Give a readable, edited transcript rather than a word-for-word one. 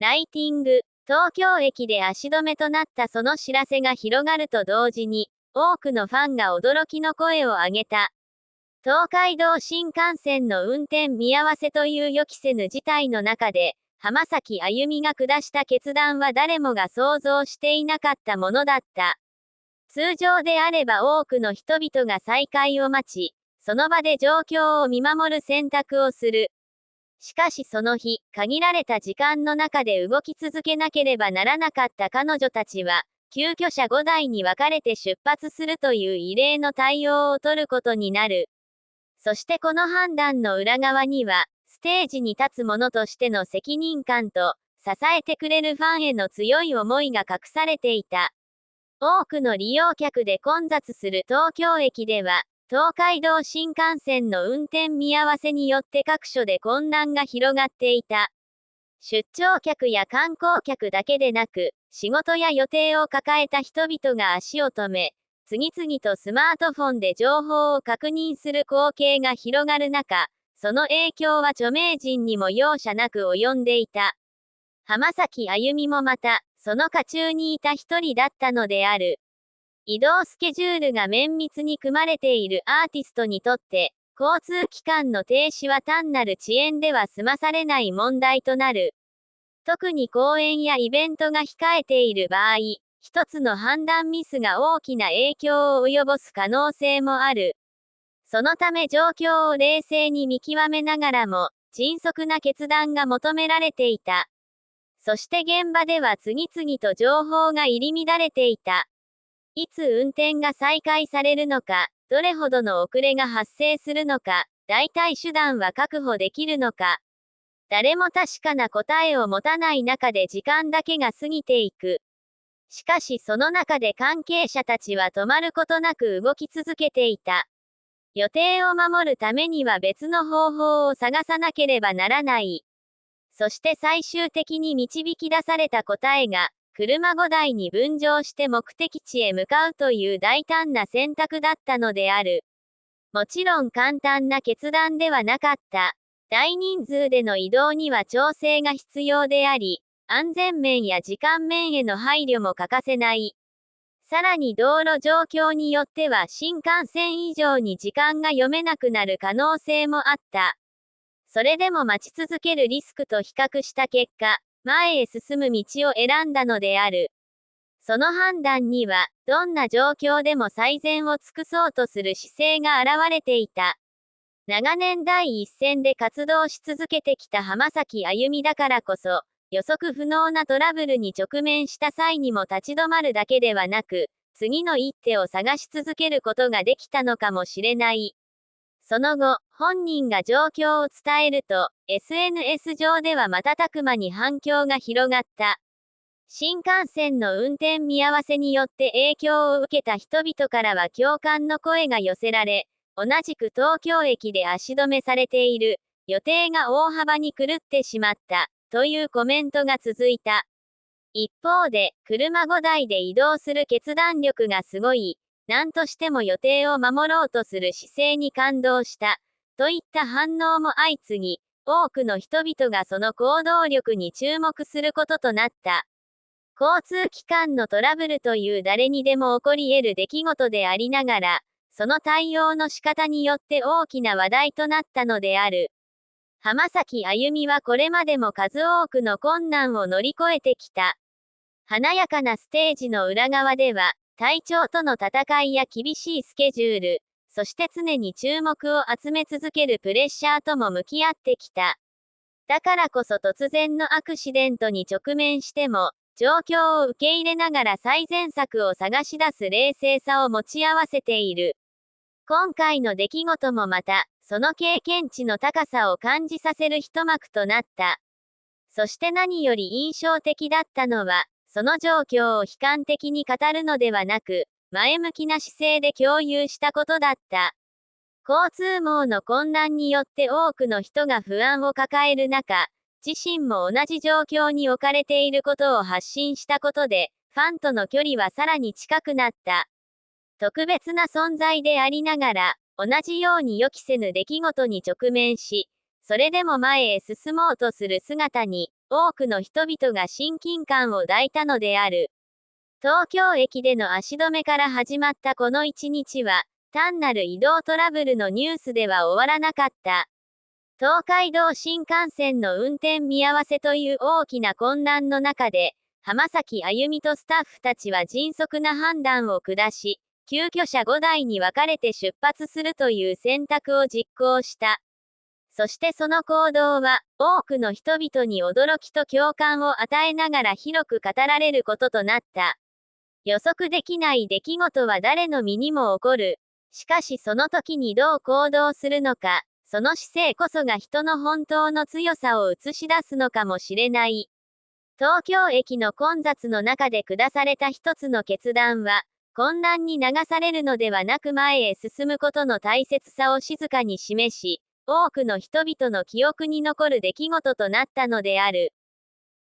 ライティング、東京駅で足止めとなったその知らせが広がると同時に、多くのファンが驚きの声を上げた。東海道新幹線の運転見合わせという予期せぬ事態の中で、浜崎あゆみが下した決断は誰もが想像していなかったものだった。通常であれば多くの人々が再開を待ち、その場で状況を見守る選択をする。しかしその日、限られた時間の中で動き続けなければならなかった彼女たちは、急遽車5台に分かれて出発するという異例の対応を取ることになる。そしてこの判断の裏側には、ステージに立つ者としての責任感と、支えてくれるファンへの強い思いが隠されていた。多くの利用客で混雑する東京駅では、東海道新幹線の運転見合わせによって各所で混乱が広がっていた。出張客や観光客だけでなく、仕事や予定を抱えた人々が足を止め、次々とスマートフォンで情報を確認する光景が広がる中、その影響は著名人にも容赦なく及んでいた。浜崎あゆみもまた、その渦中にいた一人だったのである。移動スケジュールが綿密に組まれているアーティストにとって、交通機関の停止は単なる遅延では済まされない問題となる。特に公演やイベントが控えている場合、一つの判断ミスが大きな影響を及ぼす可能性もある。そのため状況を冷静に見極めながらも、迅速な決断が求められていた。そして現場では次々と情報が入り乱れていた。いつ運転が再開されるのか、どれほどの遅れが発生するのか、代替手段は確保できるのか。誰も確かな答えを持たない中で時間だけが過ぎていく。しかしその中で関係者たちは止まることなく動き続けていた。予定を守るためには別の方法を探さなければならない。そして最終的に導き出された答えが、車5台に分乗して目的地へ向かうという大胆な選択だったのである。もちろん簡単な決断ではなかった。大人数での移動には調整が必要であり、安全面や時間面への配慮も欠かせない。さらに道路状況によっては新幹線以上に時間が読めなくなる可能性もあった。それでも待ち続けるリスクと比較した結果、前へ進む道を選んだのである。その判断には、どんな状況でも最善を尽くそうとする姿勢が現れていた。長年第一線で活動し続けてきた浜崎あゆみだからこそ、予測不能なトラブルに直面した際にも立ち止まるだけではなく、次の一手を探し続けることができたのかもしれない。その後、本人が状況を伝えると、SNS 上では瞬く間に反響が広がった。新幹線の運転見合わせによって影響を受けた人々からは共感の声が寄せられ、同じく東京駅で足止めされている、予定が大幅に狂ってしまった、というコメントが続いた。一方で、車5台で移動する決断力がすごい。何としても予定を守ろうとする姿勢に感動した。といった反応も相次ぎ、多くの人々がその行動力に注目することとなった。交通機関のトラブルという誰にでも起こり得る出来事でありながら、その対応の仕方によって大きな話題となったのである。浜崎あゆみはこれまでも数多くの困難を乗り越えてきた。華やかなステージの裏側では、体調との戦いや厳しいスケジュール、そして常に注目を集め続けるプレッシャーとも向き合ってきた。だからこそ突然のアクシデントに直面しても、状況を受け入れながら最善策を探し出す冷静さを持ち合わせている。今回の出来事もまた、その経験値の高さを感じさせる一幕となった。そして何より印象的だったのは、その状況を悲観的に語るのではなく、前向きな姿勢で共有したことだった。交通網の混乱によって多くの人が不安を抱える中、自身も同じ状況に置かれていることを発信したことで、ファンとの距離はさらに近くなった。特別な存在でありながら、同じように予期せぬ出来事に直面し、それでも前へ進もうとする姿に、多くの人々が親近感を抱いたのである。東京駅での足止めから始まったこの一日は、単なる移動トラブルのニュースでは終わらなかった。東海道新幹線の運転見合わせという大きな混乱の中で、浜崎あゆみとスタッフたちは迅速な判断を下し、急遽車5台に分かれて出発するという選択を実行した。そしてその行動は、多くの人々に驚きと共感を与えながら広く語られることとなった。予測できない出来事は誰の身にも起こる。しかしその時にどう行動するのか、その姿勢こそが人の本当の強さを映し出すのかもしれない。東京駅の混雑の中で下された一つの決断は、混乱に流されるのではなく前へ進むことの大切さを静かに示し、多くの人々の記憶に残る出来事となったのである。